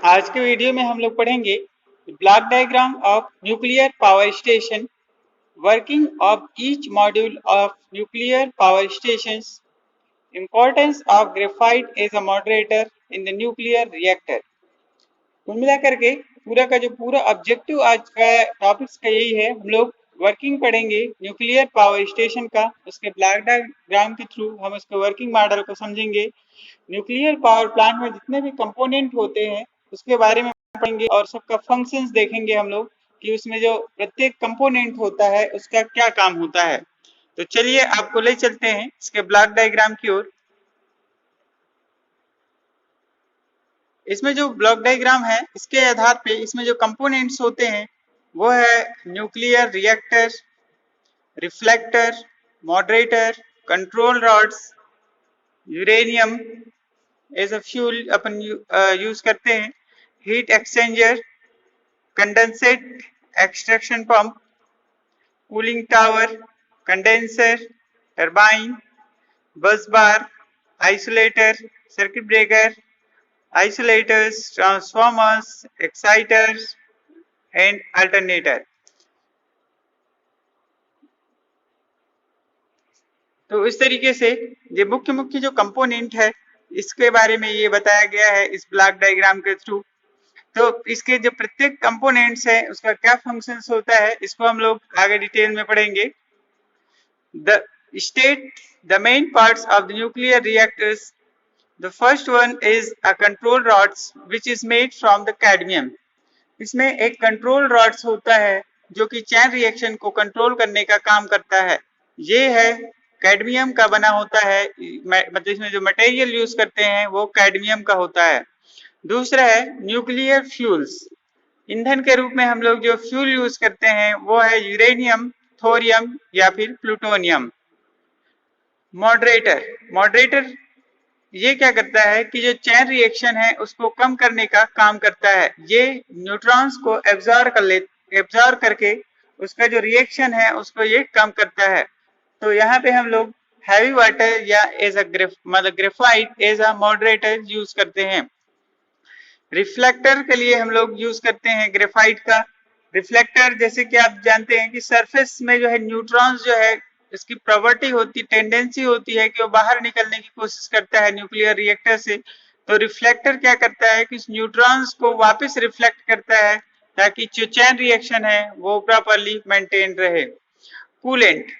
आज के वीडियो में हम लोग पढ़ेंगे block diagram of nuclear power station, working of each module of nuclear power stations, importance of graphite as a moderator in the nuclear reactor. कुल मिलाकर के पूरा का जो पूरा ऑब्जेक्टिव आज का टॉपिक्स का यही है। हम लोग वर्किंग पढ़ेंगे न्यूक्लियर पावर स्टेशन का, उसके ब्लॉक डायग्राम के थ्रू हम उसके वर्किंग मॉडल को समझेंगे। न्यूक्लियर पावर प्लांट में जितने भी कंपोनेंट होते हैं उसके बारे में पढ़ेंगे और सबका फंक्शंस देखेंगे हम लोग कि उसमें जो प्रत्येक कंपोनेंट होता है उसका क्या काम होता है। तो चलिए आपको ले चलते हैं इसके ब्लॉक डायग्राम की ओर। इसमें जो ब्लॉक डायग्राम है इसके आधार पे इसमें जो कंपोनेंट्स होते हैं वो है nuclear reactor, reflector, moderator, control rods, uranium as a fuel अपन यूज करते हैं, heat exchanger, condensate extraction pump, cooling tower, condenser, turbine, busbar, isolator, circuit breaker, isolators, transformers, exciters and alternator। तो इस तरीके से ये मुख्य मुख्य जो कंपोनेंट है इसके बारे में ये बताया गया है इस ब्लॉक डायग्राम के थ्रू। तो इसके जो प्रत्येक कंपोनेंट्स है उसका क्या फंक्शंस होता है इसको हम लोग आगे डिटेल में पढ़ेंगे। The state the main parts of the nuclear reactors. The first one is a control rods which is made from the cadmium। इसमें एक कंट्रोल रॉड्स होता है जो कि चैन रिएक्शन को कंट्रोल करने का काम करता है। ये है कैडमियम का बना होता है, मतलब इसमें जो मटेरियल यूज करते हैं वो कैडमियम का होता है। दूसरा है न्यूक्लियर फ्यूल्स। ईंधन के रूप में हम लोग जो फ्यूल यूज करते हैं वो है यूरेनियम, थोरियम या फिर प्लूटोनियम। मॉडरेटर ये क्या करता है कि जो चैन रिएक्शन है उसको कम करने का काम करता है। ये न्यूट्रॉन्स को एब्जॉर्ब करके उसका जो रिएक्शन है उसको ये कम करता है। तो यहाँ पे हम लोग हैवी वाटर या एज अ मतलब graphite as a moderator use करते हैं। रिफ्लेक्टर के लिए हम लोग यूज करते हैं ग्रेफाइट का। रिफ्लेक्टर जैसे कि आप जानते हैं कि सरफेस में जो है न्यूट्रॉन्स जो है इसकी प्रॉपर्टी होती, टेंडेंसी होती है कि वो बाहर निकलने की कोशिश करता है न्यूक्लियर रिएक्टर से। तो रिफ्लेक्टर क्या करता है कि इस न्यूट्रॉन्स को वापस रिफ्लेक्ट करता है ताकि जो चैन रिएक्शन है वो प्रॉपरली मेंटेन रहे। कूलेंट,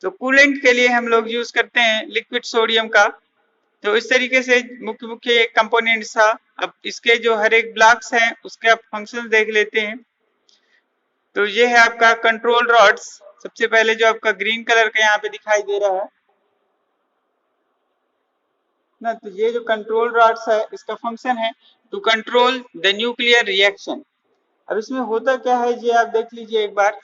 तो कूलेंट के लिए हम लोग यूज करते हैं लिक्विड सोडियम का। तो इस तरीके से मुख्य मुख्य कंपोनेंट्स था। अब इसके जो हर एक ब्लॉक्स हैं उसके आप फंक्शन देख लेते हैं। तो ये है आपका कंट्रोल रॉड्स। सबसे पहले जो आपका ग्रीन कलर का यहाँ पे दिखाई दे रहा है ना, तो ये जो कंट्रोल रॉड्स है इसका फंक्शन है to control the nuclear reaction. अब इसमें होता क्या है ये आप देख लीजिए एक बार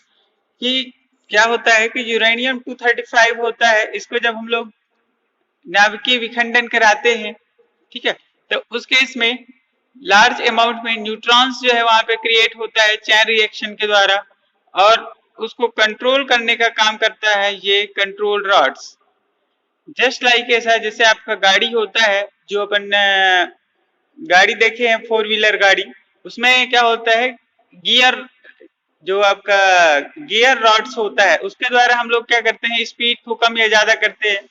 कि क्या होता है कि यूरेनियम 235 होता है, इसको जब हम लोग नाभिकीय विखंडन कराते हैं, ठीक है, तो उस केस में लार्ज अमाउंट में न्यूट्रॉन्स जो है वहां पे क्रिएट होता है चैन रिएक्शन के द्वारा और उसको कंट्रोल करने का काम करता है ये कंट्रोल रॉड्स। जस्ट लाइक ऐसा जैसे आपका गाड़ी होता है, जो अपन गाड़ी देखे हैं 4 व्हीलर गाड़ी, उसमें क्या होता है गियर, जो आपका गियर रॉड्स होता है उसके द्वारा हम लोग क्या करते हैं स्पीड को कम या ज्यादा करते हैं।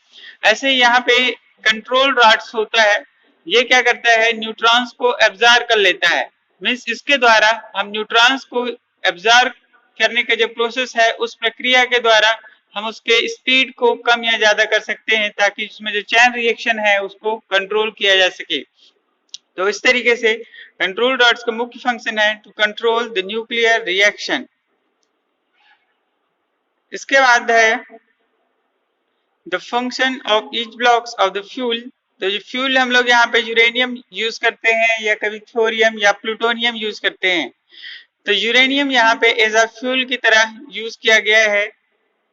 ऐसे ही यहाँ पे कंट्रोल रॉड्स होता है, ये क्या करता है न्यूट्रॉन्स को एब्जॉर्ब कर लेता है। मीन्स इसके द्वारा हम न्यूट्रॉन्स को एब्जॉर्ब करने का जो प्रोसेस है उस प्रक्रिया के द्वारा हम उसके स्पीड को कम या ज्यादा कर सकते हैं ताकि उसमें जो चैन रिएक्शन है उसको कंट्रोल किया जा सके। तो इस तरीके से कंट्रोल रॉड्स का मुख्य फंक्शन है to control the nuclear reaction. इसके बाद है the function of each blocks of the fuel. तो जो फ्यूल हम लोग यहाँ पे यूरेनियम यूज करते हैं या कभी थोरियम या प्लूटोनियम यूज करते हैं। तो यूरेनियम यहाँ पे एज अ फ्यूल की तरह यूज किया गया है,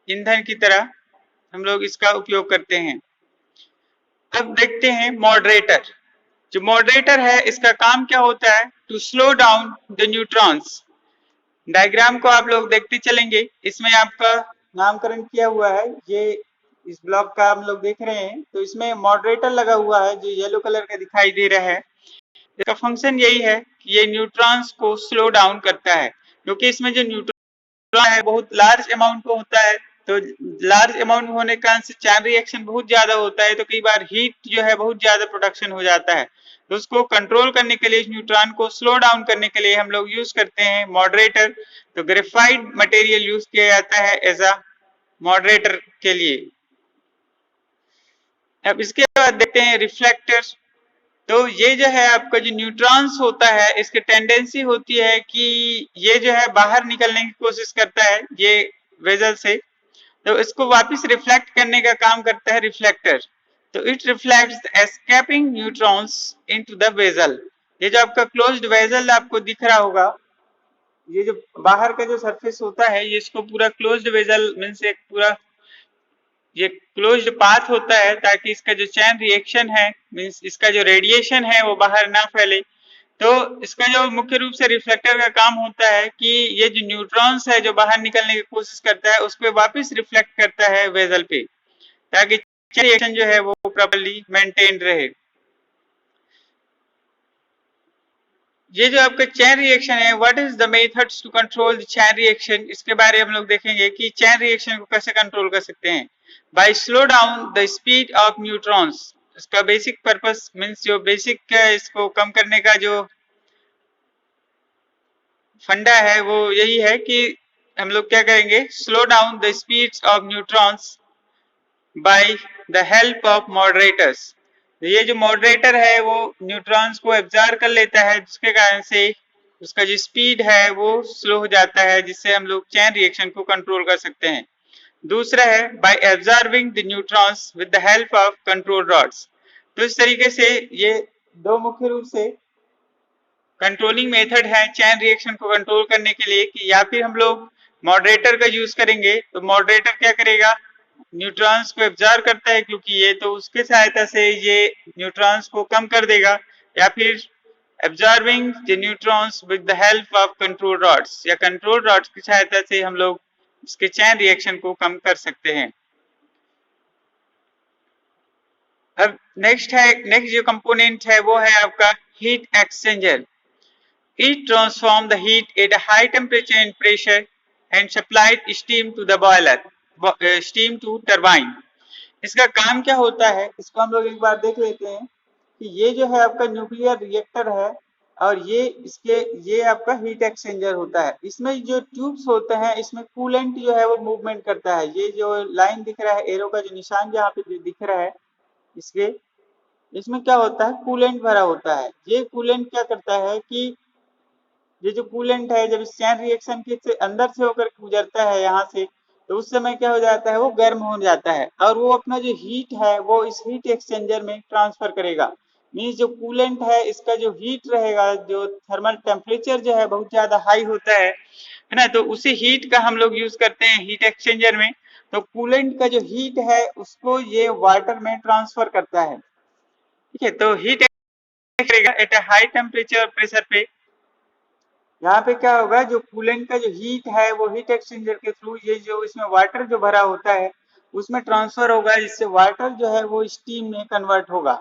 ईंधन की तरह हम लोग इसका उपयोग करते हैं। अब देखते हैं मॉडरेटर। जो मॉडरेटर है इसका काम क्या होता है to slow down the neutrons. Diagram को आप लोग देखते चलेंगे, इसमें आपका नामकरण किया हुआ है, ये इस ब्लॉक का हम लोग देख रहे हैं। तो इसमें मॉडरेटर लगा हुआ है जो येलो कलर का दिखाई दे रहा है। इसका फंक्शन यही है कि ये न्यूट्रॉन्स को स्लो डाउन करता है, क्योंकि इसमें जो न्यूट्रॉन है बहुत लार्ज अमाउंट में होता है। तो लार्ज अमाउंट में होने के कारण से चैन रिएक्शन बहुत ज्यादा होता है, तो कई बार हीट जो है बहुत ज्यादा प्रोडक्शन हो जाता है। तो उसको कंट्रोल करने के लिए, इस न्यूट्रॉन को स्लो डाउन करने के लिए हम लोग यूज करते हैं मॉडरेटर। तो ग्रेफाइट मटेरियल यूज किया जाता है एज अ मॉडरेटर के लिए। अब इसके बाद देखते हैं रिफ्लेक्टर। तो ये जो है आपका जो न्यूट्रॉन्स होता है, इसकी टेंडेंसी होती है कि ये जो है बाहर निकलने की कोशिश करता है ये वेजल से, तो इसको वापस रिफ्लेक्ट करने का काम करता है रिफ्लेक्टर। तो it reflects escaping neutrons into the vessel. ये जो आपका क्लोज्ड वेजल आपको दिख रहा होगा, ये जो बाहर का जो सरफेस होता है, ये इसको पूरा क्लोज्ड वेजल मींस एक पूरा ये क्लोज्ड पाथ होता है, ताकि इसका जो चैन रिएक्शन है मींस इसका जो रेडिएशन है वो बाहर ना फैले। तो इसका जो मुख्य रूप से रिफ्लेक्टर का काम होता है कि ये जो न्यूट्रॉन्स है जो बाहर निकलने की कोशिश करता है उसको वापस रिफ्लेक्ट करता है वेजल पे, ताकि चैन रिएक्शन जो है वो प्रॉपर्ली मेंटेन रहे। ये जो आपका चैन रिएक्शन है, what is the methods to control the chain reaction, इसके बारे में हम लोग देखेंगे कि चैन रिएक्शन को कैसे कंट्रोल कर सकते हैं। By slow down the speed of neutrons. इसका बेसिक पर्पस मींस जो बेसिक इसको कम करने का जो फंडा है वो यही है कि हम लोग क्या करेंगे, slow down the speeds of neutrons by the help of moderators. ये जो मॉडरेटर है वो न्यूट्रॉन्स को एब्जॉर्ब कर लेता है, जिसके कारण से उसका जो स्पीड है वो स्लो हो जाता है, जिससे हम लोग चैन रिएक्शन को कंट्रोल कर सकते हैं। दूसरा है bye absorbing the neutrons with the help of control rods. तो इस तरीके से ये दो मुख्य रूप से कंट्रोलिंग मेथड है चैन रिएक्शन को कंट्रोल करने के लिए, कि या फिर हम लोग मॉडरेटर का यूज करेंगे। तो मॉडरेटर क्या करेगा, न्यूट्रॉन्स को एब्जॉर्ब करता है, क्योंकि ये तो उसके सहायता से ये न्यूट्रॉन्स को कम कर देगा, या फिर absorbing the neutrons with the help of control rods, या कंट्रोल रॉड्स की सहायता से हम लोग इसके चैन रिएक्शन को कम कर सकते हैं। अब नेक्स्ट जो कंपोनेंट है वो है आपका heat exchanger. It transforms the heat at a high temperature and pressure and supplied steam to the boiler, steam to turbine। इसका काम क्या होता है, इसको हम लोग एक बार देख लेते हैं कि ये जो है आपका न्यूक्लियर रिएक्टर है, और ये आपका हीट एक्सचेंजर होता है। इसमें जो ट्यूब्स होते हैं, इसमें कूलेंट जो है वो मूवमेंट करता है। ये जो लाइन दिख रहा है, एरो का जो निशान जहाँ पे जो दिख रहा है, इसके इसमें क्या होता है, कूलेंट भरा होता है। ये कूलेंट क्या करता है कि ये जो कूलेंट है जब इस चैन रिएक्शन के से अंदर से होकर गुजरता है यहाँ से, तो उस समय क्या हो जाता है, वो गर्म हो जाता है, और वो अपना जो हीट है वो इस हीट एक्सचेंजर में ट्रांसफर करेगा। मीन्स जो कूलेंट है इसका जो हीट रहेगा, जो थर्मल टेम्परेचर जो है बहुत ज्यादा हाई होता है ना, तो उसी हीट का हम लोग यूज करते हैं हीट एक्सचेंजर में। तो कूलेंट का जो हीट है उसको ये वाटर में ट्रांसफर करता है। ठीक है, तो हीट करेगा at a high temperature pressure पे। यहाँ पे क्या होगा, जो कूलेंट का जो हीट है वो हीट एक्सचेंजर के थ्रू ये जो इसमें वाटर जो भरा होता है उसमें ट्रांसफर होगा, जिससे वाटर जो है वो स्टीम में कन्वर्ट होगा।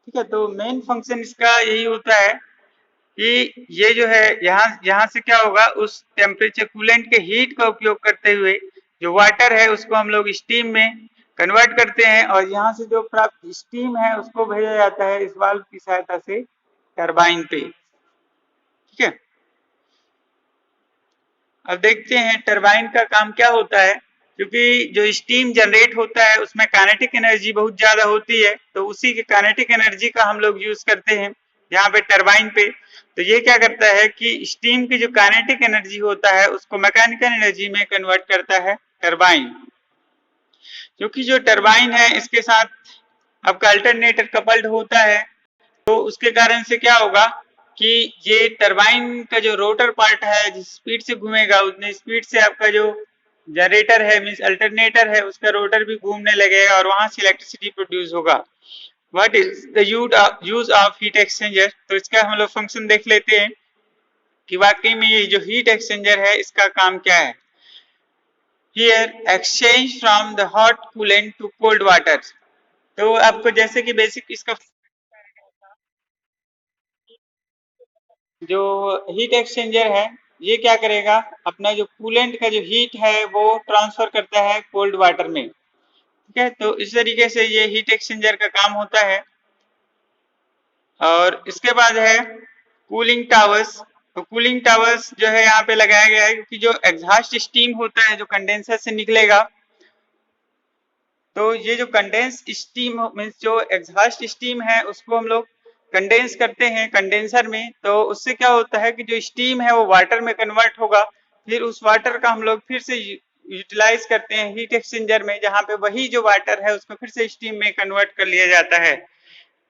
ठीक है, तो मेन फंक्शन इसका यही होता है कि ये जो है यहाँ से क्या होगा, उस टेम्परेचर कूलेंट के हीट का उपयोग करते हुए जो वाटर है उसको हम लोग स्टीम में कन्वर्ट करते हैं, और यहाँ से जो प्राप्त स्टीम है उसको भेजा जाता है इस वाल्व की सहायता से टरबाइन पे। ठीक है, अब देखते हैं टरबाइन का काम क्या होता है। क्योंकि जो स्टीम जनरेट होता है उसमें काइनेटिक एनर्जी बहुत ज्यादा होती है, तो उसी के काइनेटिक एनर्जी का हम लोग यूज करते हैं यहाँ पे टरबाइन पे। तो ये क्या करता है कि स्टीम की जो काइनेटिक एनर्जी होता है उसको मैकेनिकल एनर्जी में कन्वर्ट करता है टरबाइन। क्योंकि जो टरबाइन है इसके साथ आपका अल्टरनेटर कपल्ड होता है, तो उसके कारण से क्या होगा कि ये टरबाइन का जो रोटर पार्ट है जिस स्पीड से घूमेगा उतनी स्पीड से आपका जो जनरेटर है मींस अल्टरनेटर है उसका रोटर भी घूमने लगेगा, और वहां से इलेक्ट्रिसिटी प्रोड्यूस होगा। What is the use of heat exchanger. तो इसका हम लोग फंक्शन देख लेते हैं कि वाकई में ये जो हीट एक्सचेंजर है इसका काम क्या है। Here exchange from the hot coolant to cold water. तो आपको जैसे कि बेसिक इसका जो हीट एक्सचेंजर है ये क्या करेगा, अपना जो कूलेंट का जो हीट है वो ट्रांसफर करता है कोल्ड वाटर में। ठीक है, तो इस तरीके से ये हीट एक्सचेंजर का काम होता है। और इसके बाद है कूलिंग टावर्स। तो कूलिंग टावर्स जो है यहाँ पे लगाया गया है क्योंकि जो एग्जॉस्ट स्टीम होता है जो कंडेंसर से निकलेगा, तो ये जो कंडेंस स्टीम मीन्स जो एग्जॉस्ट स्टीम है उसको हम लोग कंडेंस करते हैं कंडेंसर में। तो उससे क्या होता है कि जो स्टीम है वो वाटर में कन्वर्ट होगा, फिर उस वाटर का हम लोग फिर से यूटिलाइज करते हैं हीट एक्सचेंजर में, जहाँ पे वही जो वाटर है उसको फिर से स्टीम में कन्वर्ट कर लिया जाता है।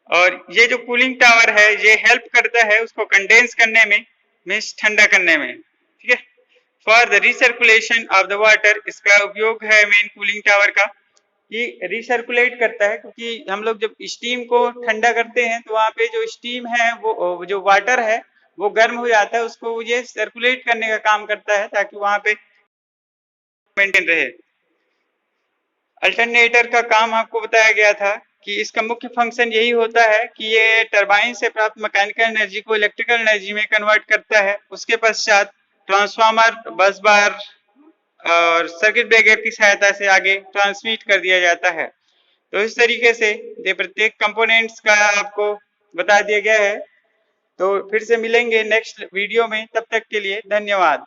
और ये जो कूलिंग टावर है ये हेल्प करता है उसको कंडेंस करने में, मीन्स ठंडा करने में। ठीक है, for the recirculation of the water, इसका उपयोग है मेन कूलिंग टावर का, ये रिसर्कुलेट करता है क्योंकि हम लोग जब स्टीम को ठंडा करते हैं तो वहाँ पे जो स्टीम है वो जो वाटर है वो गर्म हो जाता है, उसको ये सर्कुलेट करने का काम करता है ताकि वहाँ पे मेंटेन रहे। अल्टरनेटर का काम आपको बताया गया था कि इसका मुख्य फंक्शन यही होता है कि ये टरबाइन से प्राप्त मैकेनिकल एनर्जी को इलेक्ट्रिकल एनर्जी में कन्वर्ट करता है। उसके पश्चात ट्रांसफार्मर, बस बार और सर्किट ब्रेकर की सहायता से आगे ट्रांसमिट कर दिया जाता है। तो इस तरीके से ये प्रत्येक कंपोनेंट्स का आपको बता दिया गया है। तो फिर से मिलेंगे नेक्स्ट वीडियो में, तब तक के लिए धन्यवाद।